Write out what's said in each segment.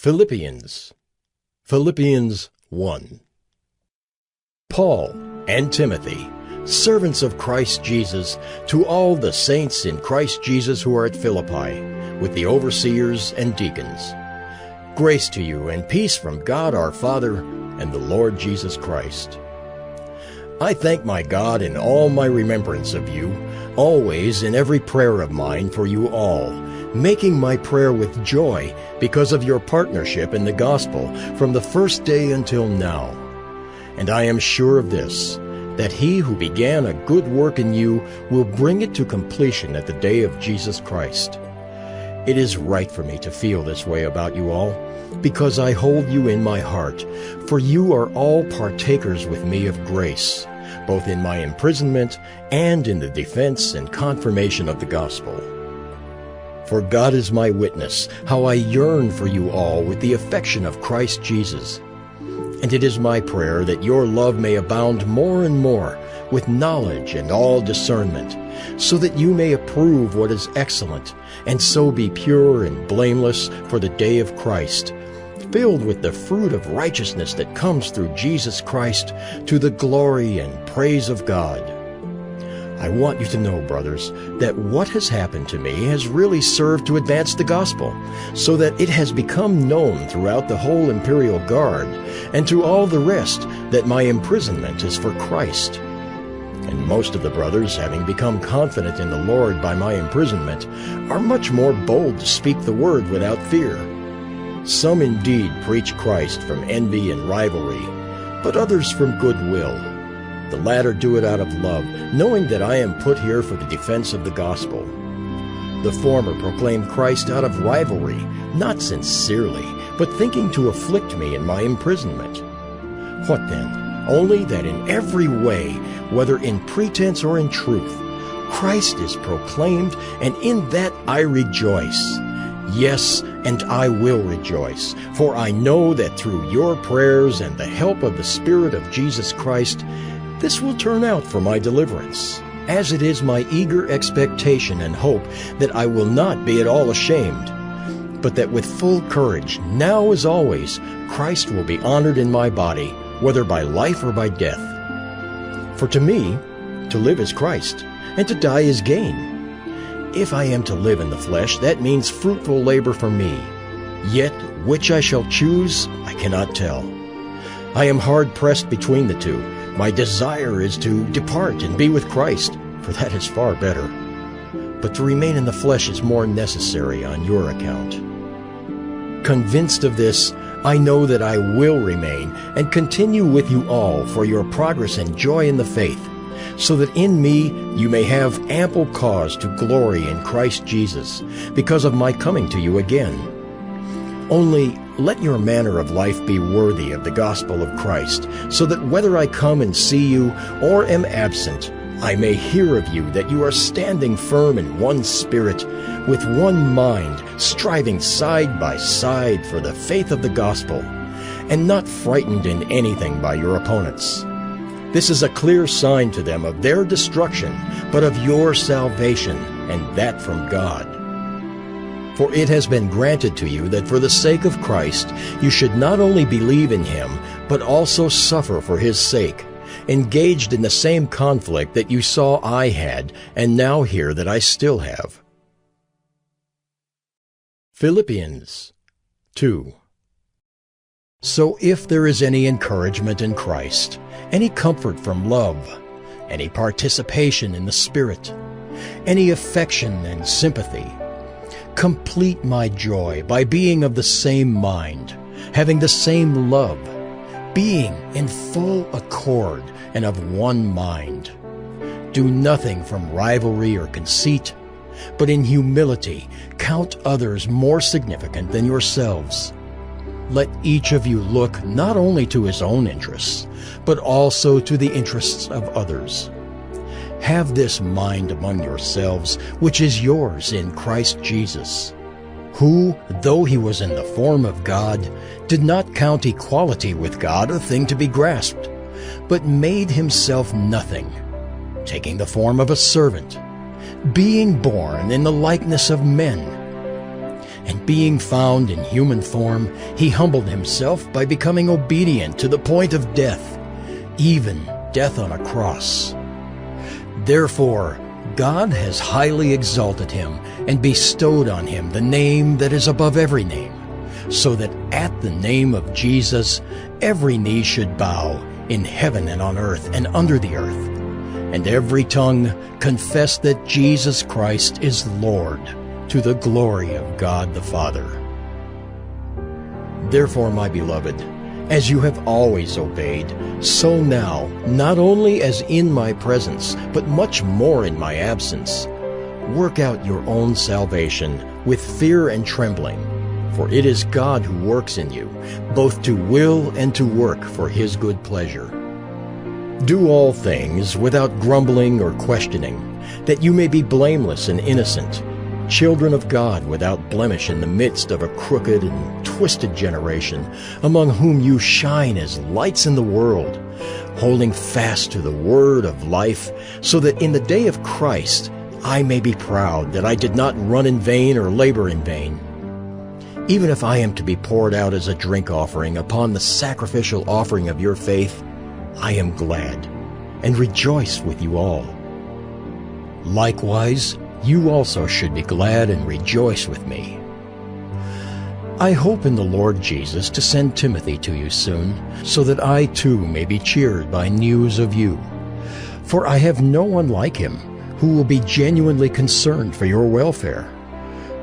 Philippians 1. Paul and Timothy, servants of Christ Jesus, to all the saints in Christ Jesus who are at Philippi, with the overseers and deacons. Grace to you and peace from God our Father and the Lord Jesus Christ. I thank my God in all my remembrance of you, always in every prayer of mine for you all, making my prayer with joy because of your partnership in the gospel from the first day until now. And I am sure of this, that he who began a good work in you will bring it to completion at the day of Jesus Christ. It is right for me to feel this way about you all, because I hold you in my heart, for you are all partakers with me of grace, both in my imprisonment and in the defense and confirmation of the gospel. For God is my witness, how I yearn for you all with the affection of Christ Jesus. And it is my prayer that your love may abound more and more with knowledge and all discernment, so that you may approve what is excellent, and so be pure and blameless for the day of Christ, filled with the fruit of righteousness that comes through Jesus Christ, to the glory and praise of God. I want you to know, brothers, that what has happened to me has really served to advance the gospel, so that it has become known throughout the whole imperial guard, and to all the rest, that my imprisonment is for Christ. And most of the brothers, having become confident in the Lord by my imprisonment, are much more bold to speak the word without fear. Some indeed preach Christ from envy and rivalry, but others from goodwill. The latter do it out of love, knowing that I am put here for the defense of the gospel. The former proclaim Christ out of rivalry, not sincerely, but thinking to afflict me in my imprisonment. What then? Only that in every way, whether in pretense or in truth, Christ is proclaimed, and in that I rejoice. Yes, and I will rejoice, for I know that through your prayers and the help of the Spirit of Jesus Christ, this will turn out for my deliverance, as it is my eager expectation and hope that I will not be at all ashamed, but that with full courage, now as always, Christ will be honored in my body, whether by life or by death. For to me, to live is Christ, and to die is gain. If I am to live in the flesh, that means fruitful labor for me. Yet which I shall choose, I cannot tell. I am hard-pressed between the two. My desire is to depart and be with Christ, for that is far better. But to remain in the flesh is more necessary on your account. Convinced of this, I know that I will remain and continue with you all for your progress and joy in the faith, so that in me you may have ample cause to glory in Christ Jesus, because of my coming to you again. Only let your manner of life be worthy of the gospel of Christ, so that whether I come and see you or am absent, I may hear of you that you are standing firm in one spirit, with one mind, striving side by side for the faith of the gospel, and not frightened in anything by your opponents. This is a clear sign to them of their destruction, but of your salvation, and that from God. For it has been granted to you that for the sake of Christ you should not only believe in him, but also suffer for his sake, engaged in the same conflict that you saw I had, and now hear that I still have. Philippians 2. So if there is any encouragement in Christ, any comfort from love, any participation in the Spirit, any affection and sympathy, complete my joy by being of the same mind, having the same love, being in full accord and of one mind. Do nothing from rivalry or conceit, but in humility count others more significant than yourselves. Let each of you look not only to his own interests, but also to the interests of others. Have this mind among yourselves, which is yours in Christ Jesus, who, though he was in the form of God, did not count equality with God a thing to be grasped, but made himself nothing, taking the form of a servant, being born in the likeness of men. and being found in human form, he humbled himself by becoming obedient to the point of death, even death on a cross. Therefore, God has highly exalted him and bestowed on him the name that is above every name, so that at the name of Jesus every knee should bow in heaven and on earth and under the earth, and every tongue confess that Jesus Christ is Lord, to the glory of God the Father. Therefore, my beloved, as you have always obeyed, so now, not only as in my presence, but much more in my absence, work out your own salvation with fear and trembling, for it is God who works in you, both to will and to work for his good pleasure. Do all things without grumbling or questioning, that you may be blameless and innocent, children of God without blemish in the midst of a crooked and twisted generation, among whom you shine as lights in the world, holding fast to the word of life, so that in the day of Christ I may be proud that I did not run in vain or labor in vain. Even if I am to be poured out as a drink offering upon the sacrificial offering of your faith, I am glad and rejoice with you all. Likewise, you also should be glad and rejoice with me. I hope in the Lord Jesus to send Timothy to you soon, so that I too may be cheered by news of you. For I have no one like him who will be genuinely concerned for your welfare.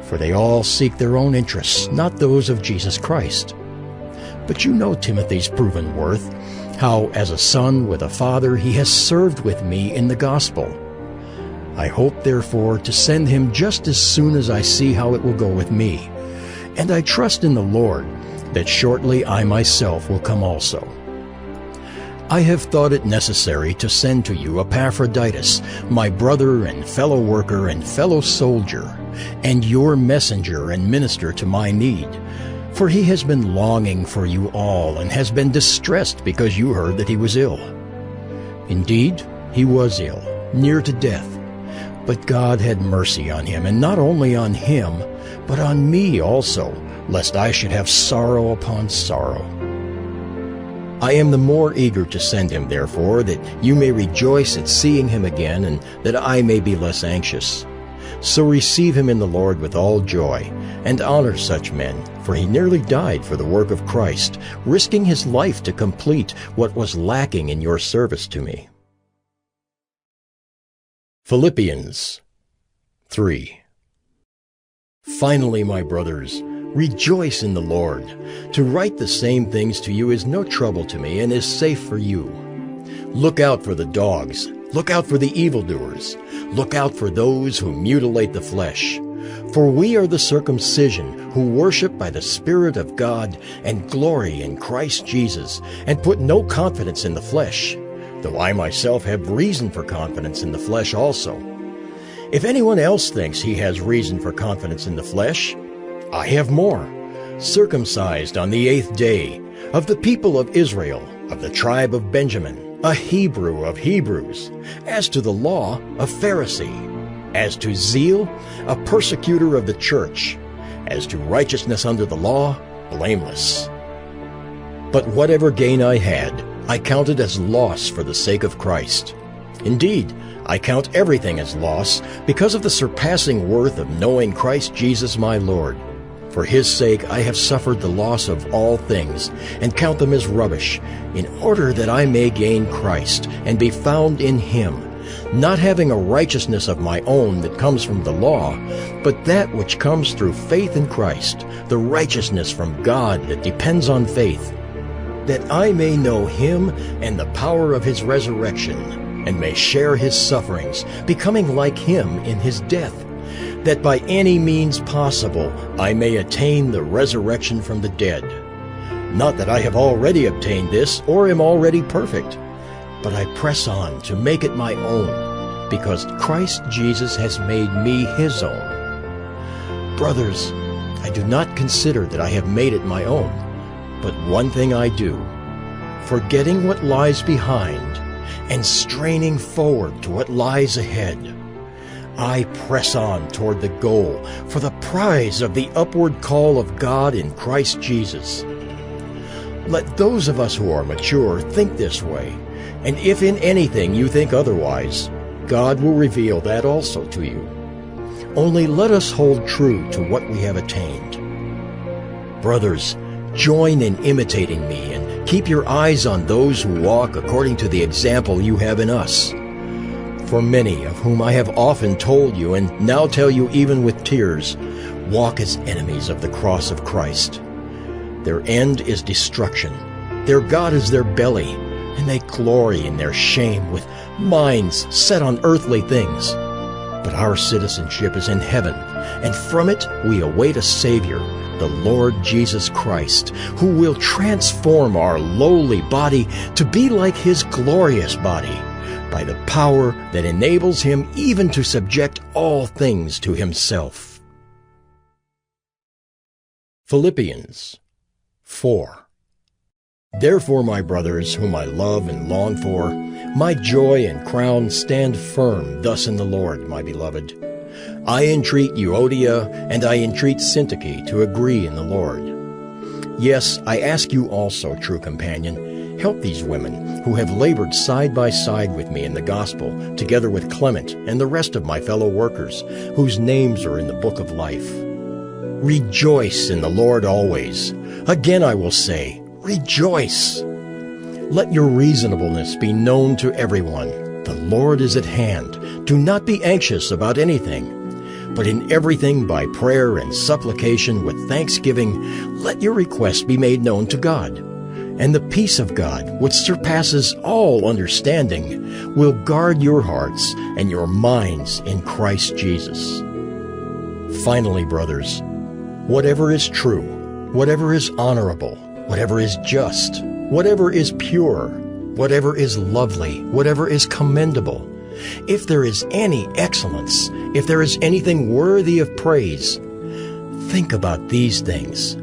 For they all seek their own interests, not those of Jesus Christ. But you know Timothy's proven worth, how as a son with a father he has served with me in the gospel. I hope, therefore, to send him just as soon as I see how it will go with me. And I trust in the Lord that shortly I myself will come also. I have thought it necessary to send to you Epaphroditus, my brother and fellow worker and fellow soldier, and your messenger and minister to my need. For he has been longing for you all and has been distressed because you heard that he was ill. Indeed, he was ill, near to death. But God had mercy on him, and not only on him, but on me also, lest I should have sorrow upon sorrow. I am the more eager to send him, therefore, that you may rejoice at seeing him again, and that I may be less anxious. So receive him in the Lord with all joy, and honor such men, for he nearly died for the work of Christ, risking his life to complete what was lacking in your service to me. Philippians 3. Finally, my brothers, rejoice in the Lord. To write the same things to you is no trouble to me and is safe for you. Look out for the dogs. Look out for the evildoers. Look out for those who mutilate the flesh. For we are the circumcision who worship by the Spirit of God and glory in Christ Jesus, and put no confidence in the flesh, though I myself have reason for confidence in the flesh also. If anyone else thinks he has reason for confidence in the flesh, I have more. Circumcised on the 8th day, of the people of Israel, of the tribe of Benjamin, a Hebrew of Hebrews, as to the law, a Pharisee, as to zeal, a persecutor of the church, as to righteousness under the law, blameless. But whatever gain I had, I counted as loss for the sake of Christ. Indeed, I count everything as loss because of the surpassing worth of knowing Christ Jesus my Lord. For his sake I have suffered the loss of all things, and count them as rubbish, in order that I may gain Christ, and be found in him, not having a righteousness of my own that comes from the law, but that which comes through faith in Christ, the righteousness from God that depends on faith, that I may know him and the power of his resurrection, and may share his sufferings, becoming like him in his death, that by any means possible I may attain the resurrection from the dead. Not that I have already obtained this, or am already perfect, but I press on to make it my own, because Christ Jesus has made me his own. Brothers, I do not consider that I have made it my own, but one thing I do, forgetting what lies behind and straining forward to what lies ahead, I press on toward the goal for the prize of the upward call of God in Christ Jesus. Let those of us who are mature think this way, and if in anything you think otherwise, God will reveal that also to you. Only let us hold true to what we have attained. Brothers, join in imitating me and keep your eyes on those who walk according to the example you have in us. For many of whom I have often told you and now tell you even with tears, walk as enemies of the cross of Christ. Their end is destruction. Their God is their belly, and they glory in their shame with minds set on earthly things. But our citizenship is in heaven, and from it we await a Savior, the Lord Jesus Christ, who will transform our lowly body to be like His glorious body, by the power that enables Him even to subject all things to Himself. Philippians 4. Therefore, my brothers, whom I love and long for, my joy and crown, stand firm thus in the Lord, my beloved. I entreat Euodia and I entreat Syntyche to agree in the Lord. Yes, I ask you also, true companion, help these women who have labored side by side with me in the gospel, together with Clement and the rest of my fellow workers, whose names are in the book of life. Rejoice in the Lord always. Again I will say, rejoice. Let your reasonableness be known to everyone. The Lord is at hand. Do not be anxious about anything, but in everything by prayer and supplication with thanksgiving, let your requests be made known to God. And the peace of God, which surpasses all understanding, will guard your hearts and your minds in Christ Jesus. Finally, brothers, whatever is true, whatever is honorable, whatever is just, whatever is pure, whatever is lovely, whatever is commendable, if there is any excellence, if there is anything worthy of praise, think about these things.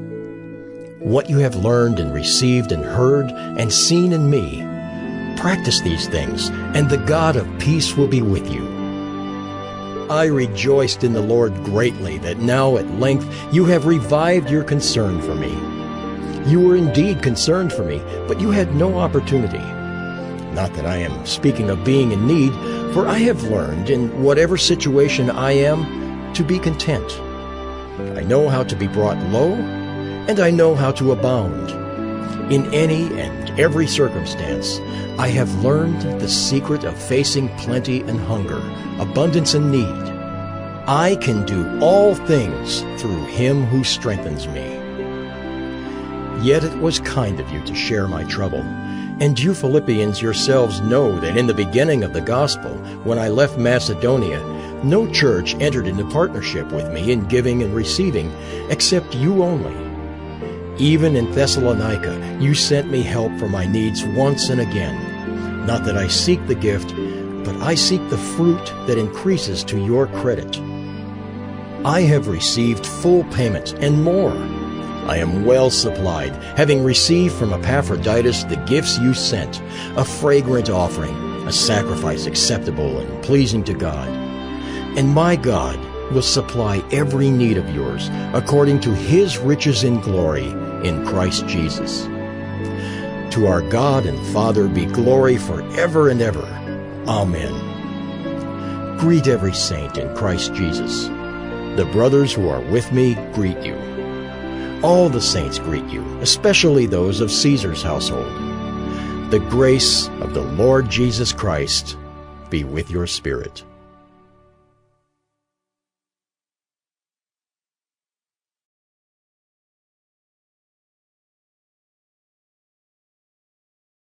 What you have learned and received and heard and seen in me, practice these things, and the God of peace will be with you. I rejoiced in the Lord greatly that now at length you have revived your concern for me. You were indeed concerned for me, but you had no opportunity. Not that I am speaking of being in need, for I have learned, in whatever situation I am, to be content. I know how to be brought low, and I know how to abound. In any and every circumstance, I have learned the secret of facing plenty and hunger, abundance and need. I can do all things through Him who strengthens me. Yet it was kind of you to share my trouble. And you Philippians yourselves know that in the beginning of the gospel, when I left Macedonia, no church entered into partnership with me in giving and receiving, except you only. Even in Thessalonica, you sent me help for my needs once and again. Not that I seek the gift, but I seek the fruit that increases to your credit. I have received full payment and more. I am well supplied, having received from Epaphroditus the gifts you sent, a fragrant offering, a sacrifice acceptable and pleasing to God. And my God will supply every need of yours according to His riches in glory in Christ Jesus. To our God and Father be glory forever and ever. Amen. Greet every saint in Christ Jesus. The brothers who are with me greet you. All the saints greet you, especially those of Caesar's household. The grace of the Lord Jesus Christ be with your spirit.